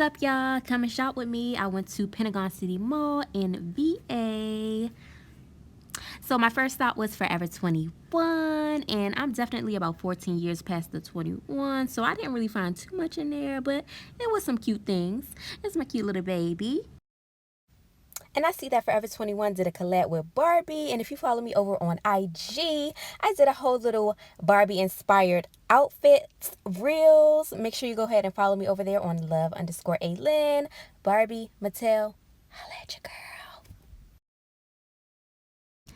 up, y'all? Come and shop with me. I went to Pentagon City Mall in VA. So my first stop was Forever 21, and I'm definitely about 14 years past the 21, so I didn't really find too much in there, but it was some cute things. It's my cute little baby. And I see that Forever 21 did a collab with Barbie. And if you follow me over on IG, I did a whole little Barbie-inspired outfits reels. Make sure you go ahead and follow me over there on love_Alyn. Barbie, Mattel, holla at your girl.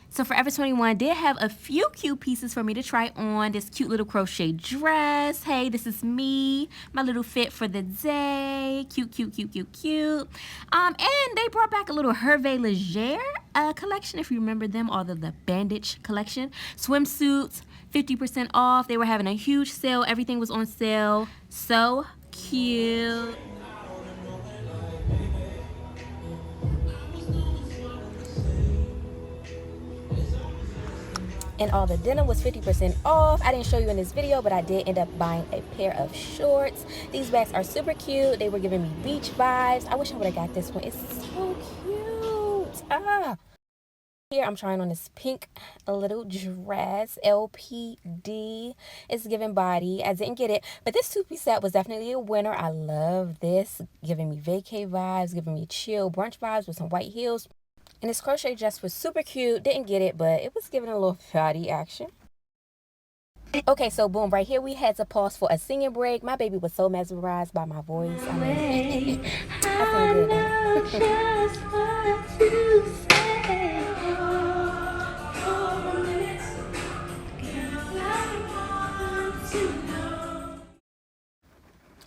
So Forever 21 did have a few cute pieces for me to try on. This cute little crochet dress. Hey, this is me. My little fit for the day. Cute, cute, cute, cute, cute. And they brought back a little Hervé Leger collection, if you remember them, or the bandage collection. Swimsuits, 50% off. They were having a huge sale. Everything was on sale. So cute. And all the denim was 50% off. I didn't show you in this video, but I did end up buying a pair of shorts. These bags are super cute. They were giving me beach vibes. I wish I would have got this one. It's so cute. Here I'm trying on this pink little dress, LPD. It's giving body. I didn't get it, but this two-piece set was definitely a winner. I love this, giving me vacay vibes, giving me chill brunch vibes with some white heels. And this crochet dress was super cute. Didn't get it, but it was giving a little fatty action. Okay, so boom, right here we had to pause for a singing break. My baby was so mesmerized by my voice. I mean, I feel good.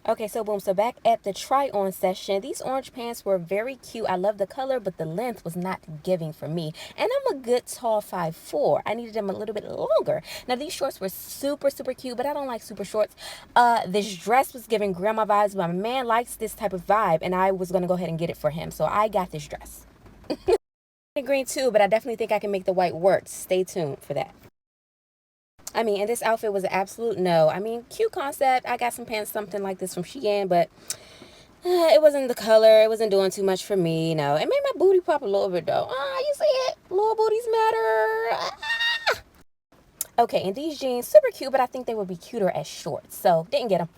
Okay, so boom, so back at the try-on session, these orange pants were very cute. I love the color, but the length was not giving for me. And I'm a good tall 5'4". I needed them a little bit longer. Now, these shorts were super, super cute, but I don't like super shorts. This dress was giving grandma vibes. My man likes this type of vibe, and I was going to go ahead and get it for him. So I got this dress. Green too, but I definitely think I can make the white work. Stay tuned for that. I mean, and this outfit was an absolute no. I mean, cute concept. I got some pants, something like this from Shein, but it wasn't the color. It wasn't doing too much for me. No, it made my booty pop a little bit, though. You see it? Little booties matter. Okay, and these jeans, super cute, but I think they would be cuter as shorts, so didn't get them.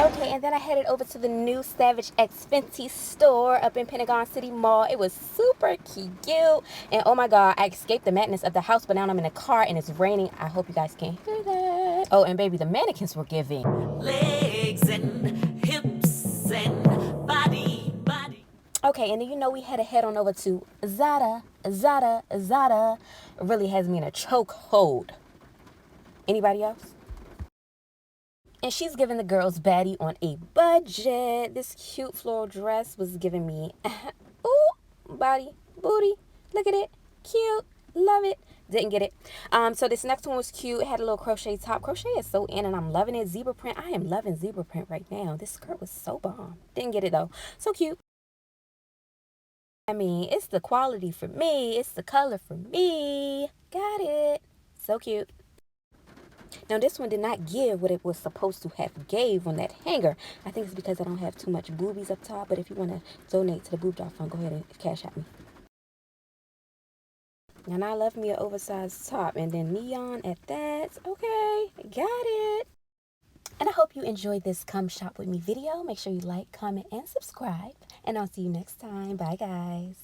Okay, and then I headed over to the new Savage X Fenty store up in Pentagon City Mall. It was super cute. And oh my God, I escaped the madness of the house, but now I'm in a car and it's raining. I hope you guys can hear that. Oh, and baby, the mannequins were giving legs and hips and body. Okay, and then you know we had to head on over to Zara. Zara really has me in a chokehold. Anybody else? And she's giving the girls baddie on a budget. This cute floral dress was giving me, ooh, body, booty. Look at it. Cute. Love it. Didn't get it. So this next one was cute. It had a little crochet top. Crochet is so in and I'm loving it. Zebra print. I am loving zebra print right now. This skirt was so bomb. Didn't get it though. So cute. I mean, it's the quality for me. It's the color for me. Got it. So cute. Now, this one did not give what it was supposed to have gave on that hanger. I think it's because I don't have too much boobies up top. But if you want to donate to the boob job fund, go ahead and cash at me. And I love me an oversized top. And then neon at that. Okay, got it. And I hope you enjoyed this Come Shop With Me video. Make sure you like, comment, and subscribe. And I'll see you next time. Bye, guys.